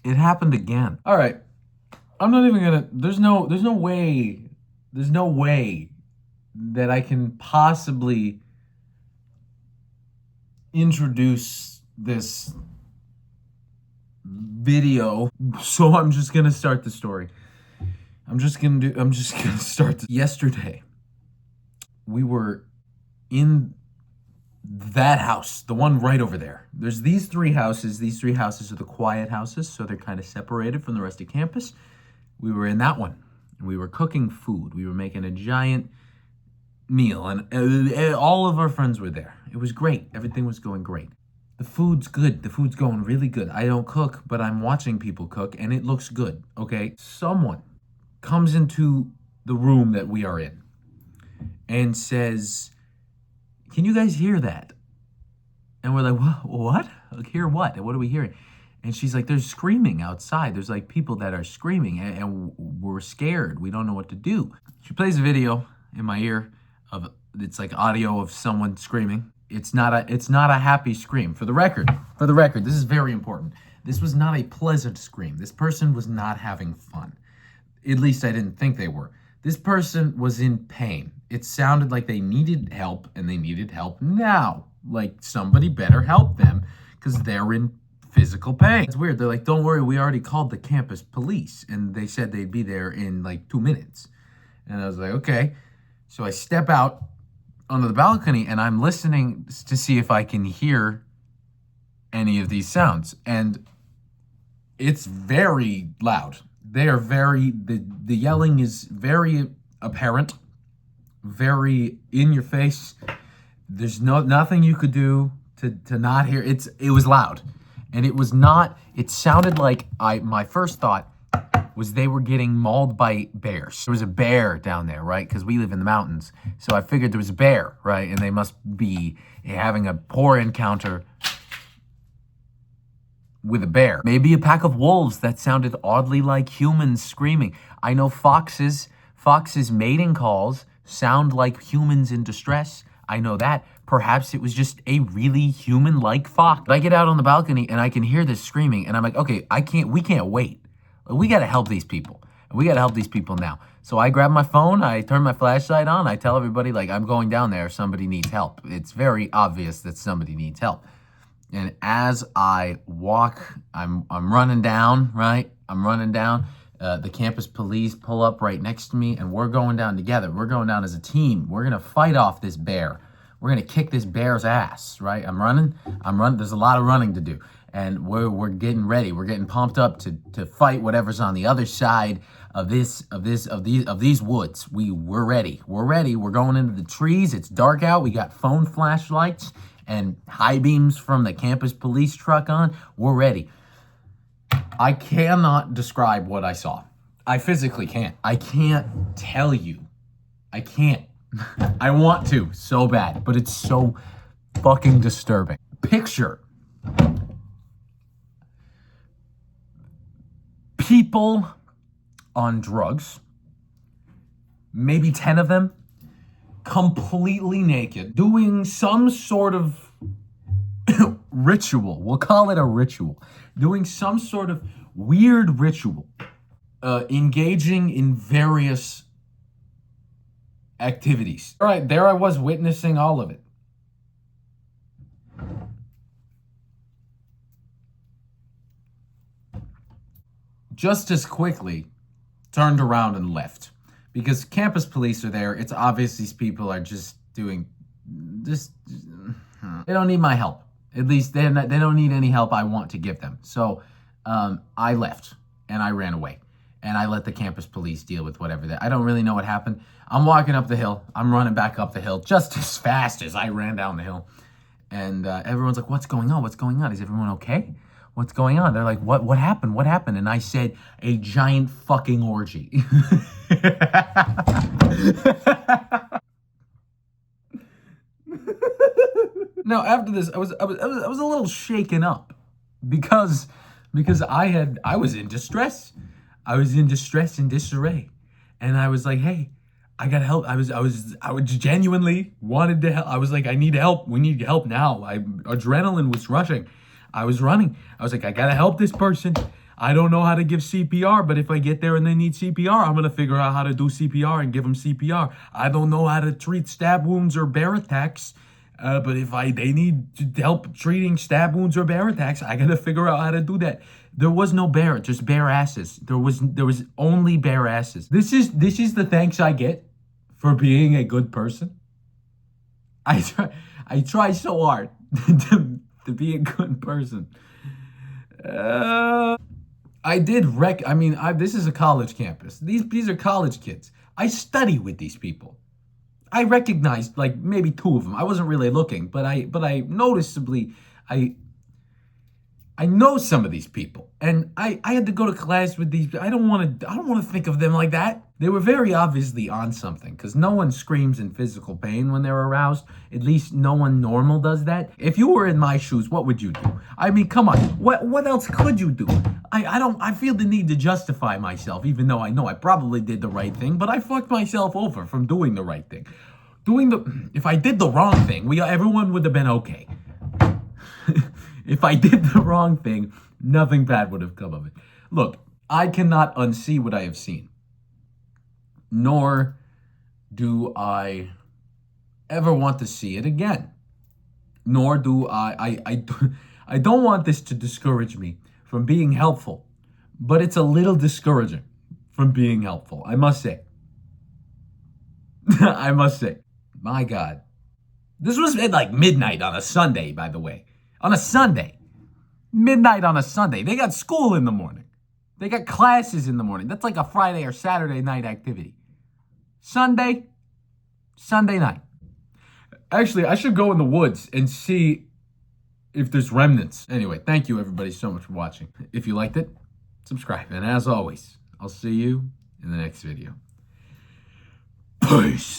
It happened again. All right. I'm not even gonna. There's no way that I can possibly introduce this video. So I'm just gonna start the story. I'm just gonna start yesterday. We were in that house, the one right over there. There's these three houses. These three houses are the quiet houses, so they're kind of separated from the rest of campus. We were in that one, and we were cooking food. We were making a giant meal, and all of our friends were there. It was great. Everything was going great. The food's good. The food's going really good. I don't cook, but I'm watching people cook, and it looks good, okay? Someone comes into the room that we are in and says, "Can you guys hear that?" And we're like, what? Like, hear what? What are we hearing? And she's like, there's screaming outside. There's like people that are screaming, and we're scared. We don't know what to do. She plays a video in my ear of, it's like audio of someone screaming. It's not a happy scream. For the record, this is very important. This was not a pleasant scream. This person was not having fun. At least I didn't think they were. This person was in pain. It sounded like they needed help, and they needed help now. Like somebody better help them because they're in physical pain. It's weird. They're like, don't worry, we already called the campus police, and they said they'd be there in like 2 minutes. And I was like, okay. So I step out onto the balcony, and I'm listening to see if I can hear any of these sounds. And it's very loud. They are the yelling is very apparent, very in your face. There's nothing you could do to not hear. It was loud. And it sounded like my first thought was they were getting mauled by bears. There was a bear down there, right? Because we live in the mountains. So I figured there was a bear, right? And they must be having a poor encounter with a bear. Maybe a pack of wolves that sounded oddly like humans screaming. I know foxes mating calls sound like humans in distress. I know that. Perhaps it was just a really human-like fox. But I get out on the balcony and I can hear this screaming, and I'm like, okay, we can't wait. We gotta help these people. We gotta help these people now. So I grab my phone, I turn my flashlight on, I tell everybody, like, I'm going down there, somebody needs help. It's very obvious that somebody needs help. And as I walk, I'm running down, right? I'm running down. The campus police pull up right next to me, and we're going down together. We're going down as a team. We're gonna fight off this bear. We're gonna kick this bear's ass, right? I'm running. There's a lot of running to do, and we're getting ready. We're getting pumped up to fight whatever's on the other side of these woods. We're ready. We're ready. We're going into the trees. It's dark out. We got phone flashlights and high beams from the campus police truck on. We're ready. I cannot describe what I saw. I physically can't. I can't tell you. I can't. I want to so bad, but it's so fucking disturbing. Picture people on drugs, maybe 10 of them, completely naked, doing some sort of ritual. We'll call it a ritual. Doing some sort of weird ritual. Engaging in various activities. All right, there I was witnessing all of it. Just as quickly turned around and left. Because campus police are there. It's obvious these people are just doing this. They don't need my help. At least they don't need any help I want to give them. So I left and I ran away. And I let the campus police deal with whatever that. I don't really know what happened. I'm walking up the hill. I'm running back up the hill just as fast as I ran down the hill. And everyone's like, what's going on? What's going on? Is everyone okay? What's going on? They're like, what happened? What happened? And I said, a giant fucking orgy. Now, after this, I was a little shaken up because I was in distress. I was in distress and disarray. And I was like, hey, I gotta help. I was genuinely wanted to help. I was like, I need help. We need help now. Adrenaline was rushing. I was running. I was like, I gotta help this person. I don't know how to give CPR, but if I get there and they need CPR, I'm going to figure out how to do CPR and give them CPR. I don't know how to treat stab wounds or bear attacks, but if they need help treating stab wounds or bear attacks, I got to figure out how to do that. There was no bear, just bare asses. There was only bare asses. This is the thanks I get for being a good person. I try so hard to be a good person. I did this is a college campus. These are college kids. I study with these people. I recognized like maybe two of them. I wasn't really looking, but I noticeably I know some of these people, and I had to go to class with these. I don't want to think of them like that. They were very obviously on something, because no one screams in physical pain when they're aroused. At least no one normal does that. If you were in my shoes, what would you do? I mean, come on. What else could you do? I feel the need to justify myself, even though I know I probably did the right thing, but I fucked myself over from doing the right thing. If I did the wrong thing, everyone would have been okay. If I did the wrong thing, nothing bad would have come of it. Look, I cannot unsee what I have seen. Nor do I ever want to see it again. Nor do I don't want this to discourage me from being helpful. But it's a little discouraging from being helpful, I must say. I must say. My God. This was at like midnight on a Sunday, by the way. On a Sunday. Midnight on a Sunday. They got school in the morning. They got classes in the morning. That's like a Friday or Saturday night activity. Sunday night. Actually, I should go in the woods and see if there's remnants. Anyway, thank you everybody so much for watching. If you liked it, subscribe. And as always, I'll see you in the next video. Peace.